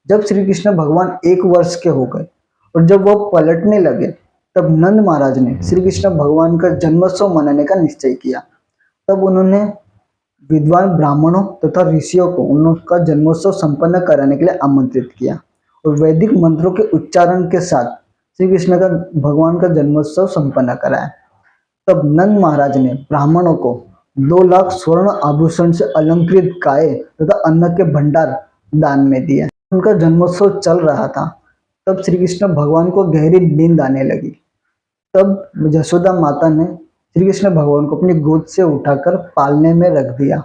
जब श्री कृष्ण भगवान 1 वर्ष के हो गए और जब वह पलटने लगे, तब नंद महाराज ने श्री कृष्ण भगवान का जन्मोत्सव मनाने का निश्चय किया। तब उन्होंने विद्वान ब्राह्मणों तथा ऋषियों को उनका जन्मोत्सव संपन्न कराने के लिए आमंत्रित किया और वैदिक मंत्रों के उच्चारण के साथ श्री कृष्ण का भगवान का जन्मोत्सव संपन्न कराया। तब नंद महाराज ने ब्राह्मणों को 2 लाख स्वर्ण आभूषण से अलंकृत गाय तथा अन्न के भंडार दान में दिए। उनका जन्मोत्सव चल रहा था, तब श्री कृष्ण भगवान को गहरी नींद आने लगी। तब यशोदा माता ने श्री कृष्ण भगवान को अपनी गोद से उठाकर पालने में रख दिया,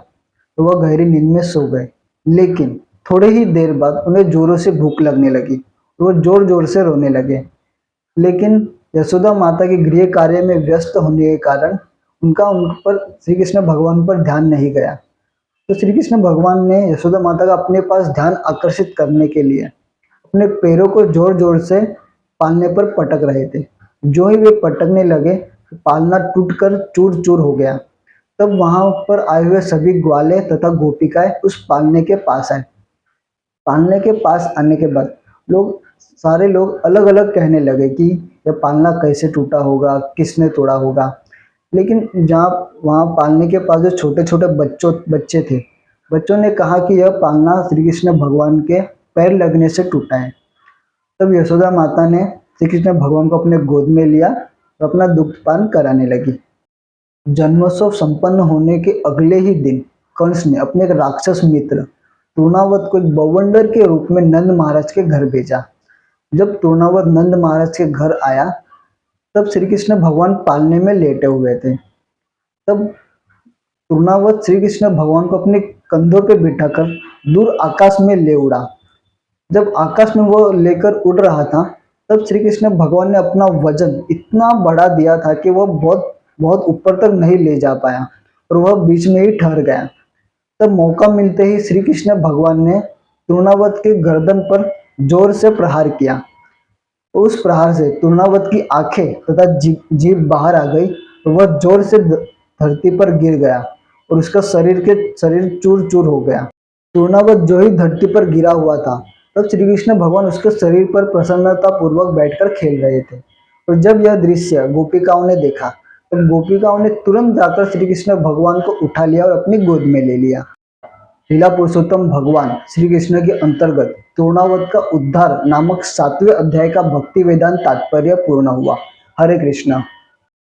तो वह गहरी नींद में सो गए। लेकिन थोड़े ही देर बाद उन्हें जोरों से भूख लगने लगी, वो जोर जोर से रोने लगे। लेकिन यशोदा माता के गृह कार्य में व्यस्त होने के कारण उन पर श्री कृष्ण भगवान पर ध्यान नहीं गया। तो श्री कृष्ण भगवान ने यशोदा माता का अपने पास ध्यान आकर्षित करने के लिए अपने पैरों को जोर जोर से पालने पर पटक रहे थे। जो ही वे पटकने लगे, पालना टूटकर चूर चूर हो गया। तब वहां पर आए हुए सभी ग्वाले तथा गोपिकाएं उस पालने के पास आए। पालने के पास आने के बाद सारे लोग अलग अलग कहने लगे कि यह पालना कैसे टूटा होगा, किसने तोड़ा होगा। लेकिन जहाँ वहाँ पालने के पास जो छोटे छोटे बच्चे थे, बच्चों ने कहा कि यह पालना श्री कृष्ण भगवान के पैर लगने से टूटा है। तब यशोदा माता ने श्री कृष्ण भगवान को अपने गोद में लिया और अपना दुग्धपान कराने लगी। जन्मोत्सव संपन्न होने के अगले ही दिन कंस ने अपने एक राक्षस मित्र तृणावत को एक बवंडर के रूप में नंद महाराज के घर भेजा। जब तृणावत नंद महाराज के घर आया, तब श्री कृष्ण भगवान पालने में लेटे हुए थे। तब तृणावत श्री कृष्ण भगवान को अपने कंधों पे बिठाकर दूर आकाश में ले उड़ा। जब आकाश में वो लेकर उड़ रहा था, तब श्री कृष्ण भगवान ने अपना वजन इतना बढ़ा दिया था कि वह बहुत बहुत ऊपर तक नहीं ले जा पाया और वह बीच में ही ठहर गया। तब मौका मिलते ही श्री कृष्ण भगवान ने तृणावत के गर्दन पर जोर से प्रहार किया। उस प्रहार से तृणावत की आंखें तथा जीभ बाहर आ गई और वह जोर से धरती पर गिर गया और उसका शरीर चूर चूर हो गया। तृणावत जो ही धरती पर गिरा हुआ था, तब श्री कृष्ण भगवान उसके शरीर पर प्रसन्नता पूर्वक बैठकर खेल रहे थे। और जब यह दृश्य गोपिकाओं ने देखा, तब गोपिकाओं ने तुरंत जाकर श्री कृष्ण भगवान को उठा लिया और अपनी गोद में ले लिया। लीला पुरुषोत्तम भगवान श्री कृष्ण के अंतर्गत तृणावत का उद्धार नामक 7वें अध्याय का भक्ति वेदांत तात्पर्य पूर्ण हुआ। हरे कृष्णा।